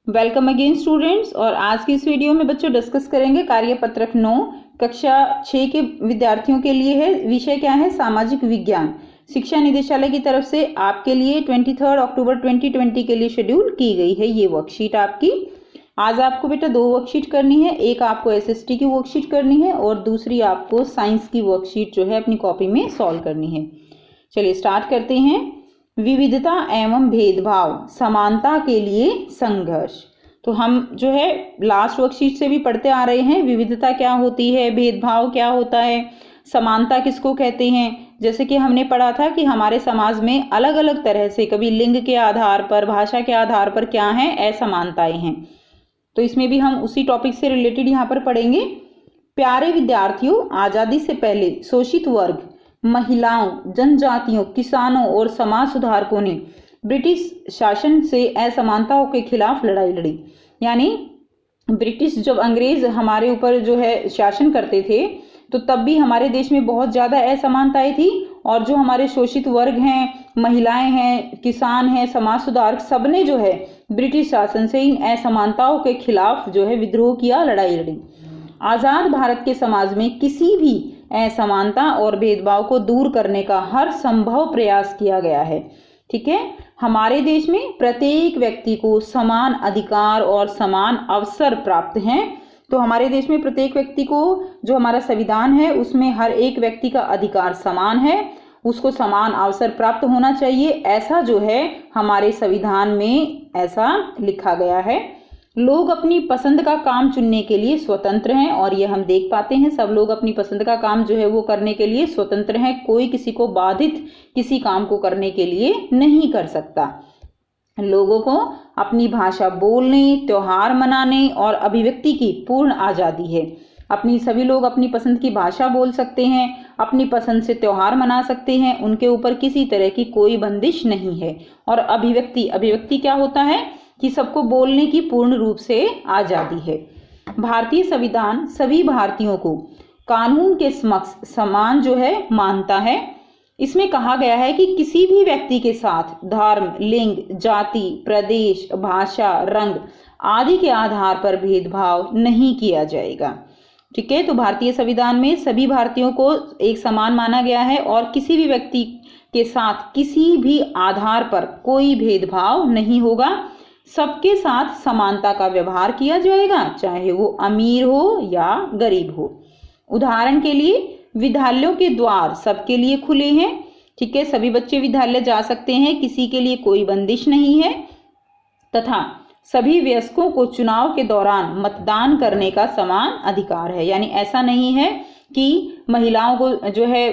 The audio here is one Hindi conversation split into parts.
Welcome again students. और आज की इस वीडियो में बच्चों डिस्कस करेंगे कार्यपत्रक 9 कक्षा 6 के विद्यार्थियों के लिए है। विषय क्या है? सामाजिक विज्ञान। शिक्षा निदेशालय की तरफ से आपके लिए 23 अक्टूबर 2020 के लिए शेड्यूल की गई है ये वर्कशीट आपकी। आज आपको बेटा 2 वर्कशीट करनी है। एक आपको एसएसटी की वर्कशीट करनी है और दूसरी आपको साइंस की वर्कशीट जो है अपनी कॉपी में सॉल्व करनी है। चलिए स्टार्ट करते हैं। विविधता एवं भेदभाव, समानता के लिए संघर्ष। तो हम जो है लास्ट वर्कशीट से भी पढ़ते आ रहे हैं विविधता क्या होती है, भेदभाव क्या होता है, समानता किसको कहते हैं। जैसे कि हमने पढ़ा था कि हमारे समाज में अलग अलग तरह से कभी लिंग के आधार पर, भाषा के आधार पर क्या है, असमानताएं हैं। तो इसमें भी हम उसी टॉपिक से रिलेटेड यहाँ पर पढ़ेंगे। प्यारे विद्यार्थियों, आजादी से पहले शोषित वर्ग, महिलाओं, जनजातियों, किसानों और समाज सुधारकों ने ब्रिटिश शासन से असमानताओं के खिलाफ लड़ाई लड़ी। यानी ब्रिटिश जब अंग्रेज हमारे ऊपर जो है शासन करते थे तो तब भी हमारे देश में बहुत ज़्यादा असमानताएं थी और जो हमारे शोषित वर्ग हैं, महिलाएं हैं, किसान हैं, समाज सुधारक, सबने जो है ब्रिटिश शासन से इन असमानताओं के खिलाफ जो है विद्रोह किया, लड़ाई लड़ी। आज़ाद भारत के समाज में किसी भी असमानता और भेदभाव को दूर करने का हर संभव प्रयास किया गया है। ठीक है, हमारे देश में प्रत्येक व्यक्ति को समान अधिकार और समान अवसर प्राप्त हैं। तो हमारे देश में प्रत्येक व्यक्ति को, जो हमारा संविधान है उसमें हर एक व्यक्ति का अधिकार समान है, उसको समान अवसर प्राप्त होना चाहिए, ऐसा जो है हमारे संविधान में ऐसा लिखा गया है। लोग अपनी पसंद का काम चुनने के लिए स्वतंत्र हैं और ये हम देख पाते हैं, सब लोग अपनी पसंद का काम जो है वो करने के लिए स्वतंत्र हैं। कोई किसी को बाधित किसी काम को करने के लिए नहीं कर सकता। लोगों को अपनी भाषा बोलने, त्योहार मनाने और अभिव्यक्ति की पूर्ण आज़ादी है। अपनी सभी लोग अपनी पसंद की भाषा बोल सकते हैं, अपनी पसंद से त्योहार मना सकते हैं, उनके ऊपर किसी तरह की कोई बंदिश नहीं है। और अभिव्यक्ति क्या होता है कि सबको बोलने की पूर्ण रूप से आज़ादी है। भारतीय संविधान सभी भारतीयों को कानून के समक्ष समान जो है मानता है। इसमें कहा गया है कि किसी भी व्यक्ति के साथ धर्म, लिंग, जाति, प्रदेश, भाषा, रंग आदि के आधार पर भेदभाव नहीं किया जाएगा। ठीक है, तो भारतीय संविधान में सभी भारतीयों को एक समान माना गया है और किसी भी व्यक्ति के साथ किसी भी आधार पर कोई भेदभाव नहीं होगा। सबके साथ समानता का व्यवहार किया जाएगा, चाहे वो अमीर हो या गरीब हो। उदाहरण के लिए विद्यालयों के द्वार सबके लिए खुले हैं। ठीक है, सभी बच्चे विद्यालय जा सकते हैं, किसी के लिए कोई बंदिश नहीं है। तथा सभी वयस्कों को चुनाव के दौरान मतदान करने का समान अधिकार है। यानी ऐसा नहीं है कि महिलाओं को जो है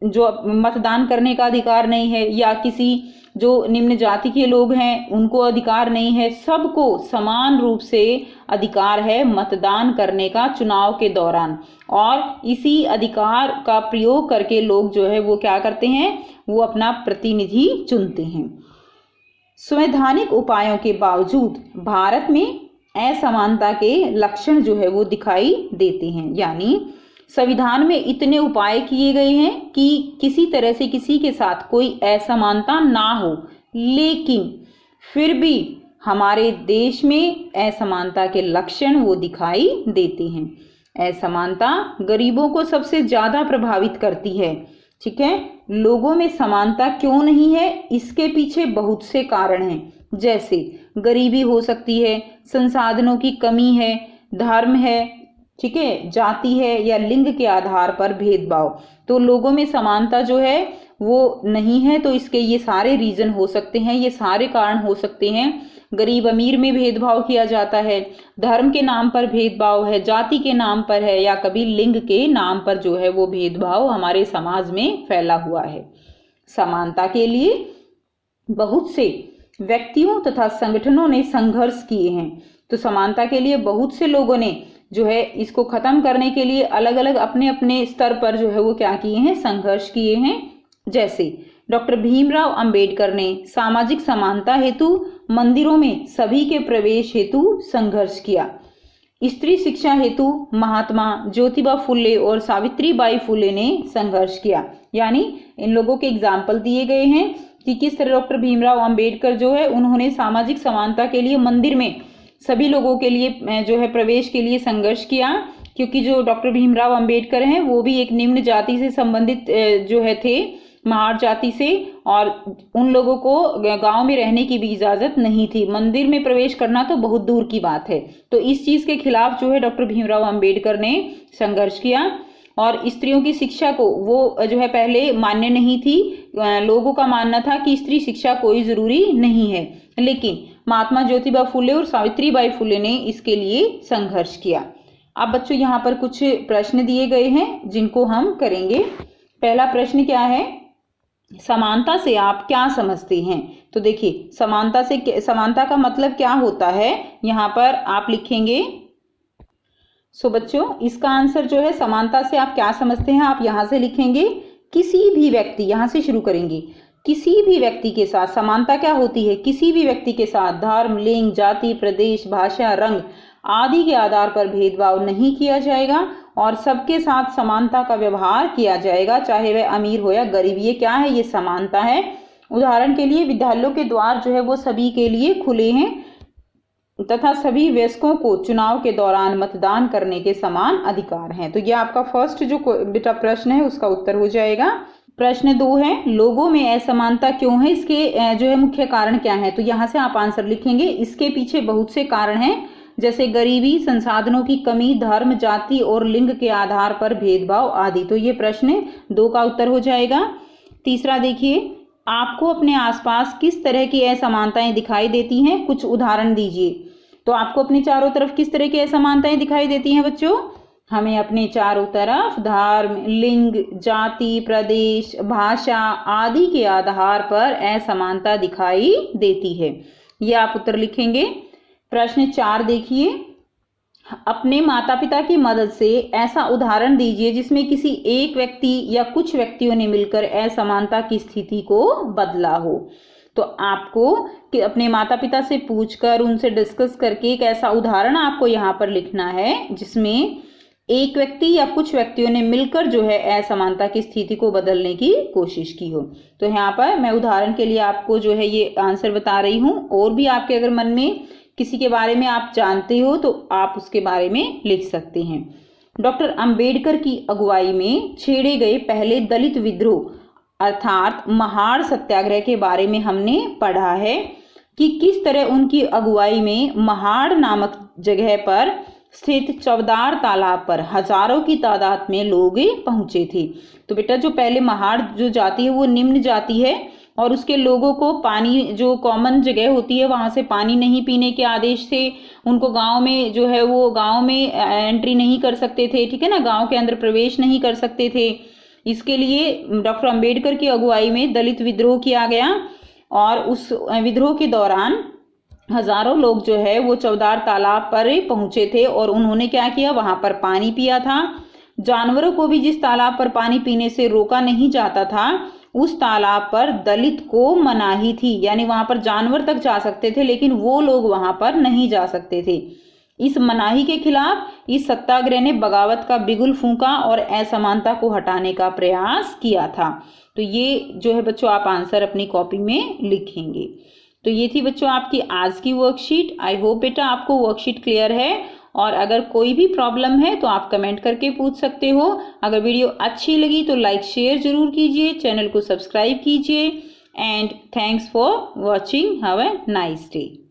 जो मतदान करने का अधिकार नहीं है या किसी जो निम्न जाति के लोग हैं उनको अधिकार नहीं है। सबको समान रूप से अधिकार है मतदान करने का चुनाव के दौरान। और इसी अधिकार का प्रयोग करके लोग जो है वो क्या करते हैं, वो अपना प्रतिनिधि चुनते हैं। संवैधानिक उपायों के बावजूद भारत में असमानता के लक्षण जो है वो दिखाई देते हैं। यानी संविधान में इतने उपाय किए गए हैं कि किसी तरह से किसी के साथ कोई असमानता ना हो, लेकिन फिर भी हमारे देश में असमानता के लक्षण वो दिखाई देते हैं। असमानता गरीबों को सबसे ज़्यादा प्रभावित करती है। ठीक है, लोगों में समानता क्यों नहीं है, इसके पीछे बहुत से कारण हैं। जैसे गरीबी हो सकती है, संसाधनों की कमी है, धर्म है, ठीक है, जाति है या लिंग के आधार पर भेदभाव। तो लोगों में समानता जो है वो नहीं है, तो इसके ये सारे रीजन हो सकते हैं, ये सारे कारण हो सकते हैं। गरीब अमीर में भेदभाव किया जाता है, धर्म के नाम पर भेदभाव है, जाति के नाम पर है या कभी लिंग के नाम पर जो है वो भेदभाव हमारे समाज में फैला हुआ है। समानता के लिए बहुत से व्यक्तियों तथा संगठनों ने संघर्ष किए हैं। तो समानता के लिए बहुत से लोगों ने जो है इसको खत्म करने के लिए अलग अलग अपने अपने स्तर पर जो है वो क्या किए हैं, संघर्ष किए हैं। जैसे डॉक्टर भीमराव अंबेडकर ने सामाजिक समानता हेतु मंदिरों में सभी के प्रवेश हेतु संघर्ष किया। स्त्री शिक्षा हेतु महात्मा ज्योतिबा फुले और सावित्रीबाई फुले ने संघर्ष किया। यानी इन लोगों के एग्जाम्पल दिए गए हैं कि किस तरह डॉक्टर भीमराव अंबेडकर जो है उन्होंने सामाजिक समानता के लिए मंदिर में सभी लोगों के लिए जो है प्रवेश के लिए संघर्ष किया, क्योंकि जो डॉक्टर भीमराव अंबेडकर हैं वो भी एक निम्न जाति से संबंधित जो है थे, महार जाति से, और उन लोगों को गांव में रहने की भी इजाजत नहीं थी, मंदिर में प्रवेश करना तो बहुत दूर की बात है। तो इस चीज के खिलाफ जो है डॉक्टर भीमराव अंबेडकर ने संघर्ष किया। और स्त्रियों की शिक्षा को वो जो है पहले मान्य नहीं थी, लोगों का मानना था कि स्त्री शिक्षा कोई जरूरी नहीं है, लेकिन महात्मा ज्योतिबा फुले और सावित्रीबाई फुले ने इसके लिए संघर्ष किया। अब बच्चों यहाँ पर कुछ प्रश्न दिए गए हैं जिनको हम करेंगे। पहला प्रश्न क्या है, समानता से आप क्या समझते हैं? तो देखिए समानता का मतलब क्या होता है, यहाँ पर आप लिखेंगे। सो बच्चों इसका आंसर जो है समानता से आप क्या समझते हैं, आप यहाँ से लिखेंगे किसी भी व्यक्ति, यहाँ से शुरू करेंगे, किसी भी व्यक्ति के साथ समानता क्या होती है, किसी भी व्यक्ति के साथ धर्म, लिंग, जाति, प्रदेश, भाषा, रंग आदि के आधार पर भेदभाव नहीं किया जाएगा और सबके साथ समानता का व्यवहार किया जाएगा, चाहे वह अमीर हो या गरीब। ये क्या है, ये समानता है। उदाहरण के लिए विद्यालयों के द्वार जो है वो सभी के लिए खुले हैं तथा सभी वयस्कों को चुनाव के दौरान मतदान करने के समान अधिकार हैं। तो ये आपका फर्स्ट जो बेटा प्रश्न है उसका उत्तर हो जाएगा। प्रश्न 2 है, लोगों में असमानता क्यों है, इसके जो है मुख्य कारण क्या है? तो यहाँ से आप आंसर लिखेंगे। इसके पीछे बहुत से कारण हैं, जैसे गरीबी, संसाधनों की कमी, धर्म, जाति और लिंग के आधार पर भेदभाव आदि। तो ये प्रश्न 2 का उत्तर हो जाएगा। तीसरा देखिए, आपको अपने आसपास किस तरह की असमानताएं दिखाई देती हैं, कुछ उदाहरण दीजिए। तो आपको अपने चारों तरफ किस तरह की असमानताएं दिखाई देती हैं बच्चों? हमें अपने चारों तरफ धर्म, लिंग, जाति, प्रदेश, भाषा आदि के आधार पर असमानता दिखाई देती है। ये आप उत्तर लिखेंगे। प्रश्न 4 देखिए, अपने माता पिता की मदद से ऐसा उदाहरण दीजिए जिसमें किसी एक व्यक्ति या कुछ व्यक्तियों ने मिलकर असमानता की स्थिति को बदला हो। तो आपको कि अपने माता पिता से पूछकर उनसे डिस्कस करके एक ऐसा उदाहरण आपको यहाँ पर लिखना है जिसमें एक व्यक्ति या कुछ व्यक्तियों ने मिलकर जो है असमानता की स्थिति को बदलने की कोशिश की हो। तो यहाँ पर मैं उदाहरण के लिए आपको जो है ये आंसर बता रही हूँ, और भी आपके अगर मन में किसी के बारे में आप जानते हो तो आप उसके बारे में लिख सकते हैं। डॉक्टर अंबेडकर की अगुवाई में छेड़े गए पहले दलित विद्रोह अर्थात महार सत्याग्रह के बारे में हमने पढ़ा है कि किस तरह उनकी अगुवाई में महाड़ नामक जगह पर स्थित चौदार तालाब पर हजारों की तादाद में लोग पहुंचे थे। तो बेटा जो पहले महाड़ जो जाति है वो निम्न जाति है और उसके लोगों को पानी जो कॉमन जगह होती है वहां से पानी नहीं पीने के आदेश से उनको गांव में जो है वो गांव में एंट्री नहीं कर सकते थे, ठीक है ना, गांव के अंदर प्रवेश नहीं कर सकते थे। इसके लिए डॉक्टर अंबेडकर की अगुवाई में दलित विद्रोह किया गया और उस विद्रोह के दौरान हजारों लोग जो है वो चौदार तालाब पर पहुंचे थे और उन्होंने क्या किया, वहां पर पानी पिया था। जानवरों को भी जिस तालाब पर पानी पीने से रोका नहीं जाता था उस तालाब पर दलित को मनाही थी, यानी वहां पर जानवर तक जा सकते थे लेकिन वो लोग वहां पर नहीं जा सकते थे। इस मनाही के खिलाफ इस सत्याग्रह ने बगावत का बिगुल फूंका और असमानता को हटाने का प्रयास किया था। तो ये जो है बच्चों आप आंसर अपनी कॉपी में लिखेंगे। तो ये थी बच्चों आपकी आज की वर्कशीट। आई होप बेटा आपको वर्कशीट क्लियर है और अगर कोई भी प्रॉब्लम है तो आप कमेंट करके पूछ सकते हो। अगर वीडियो अच्छी लगी तो लाइक शेयर जरूर कीजिए, चैनल को सब्सक्राइब कीजिए and thanks for watching. Have a nice day.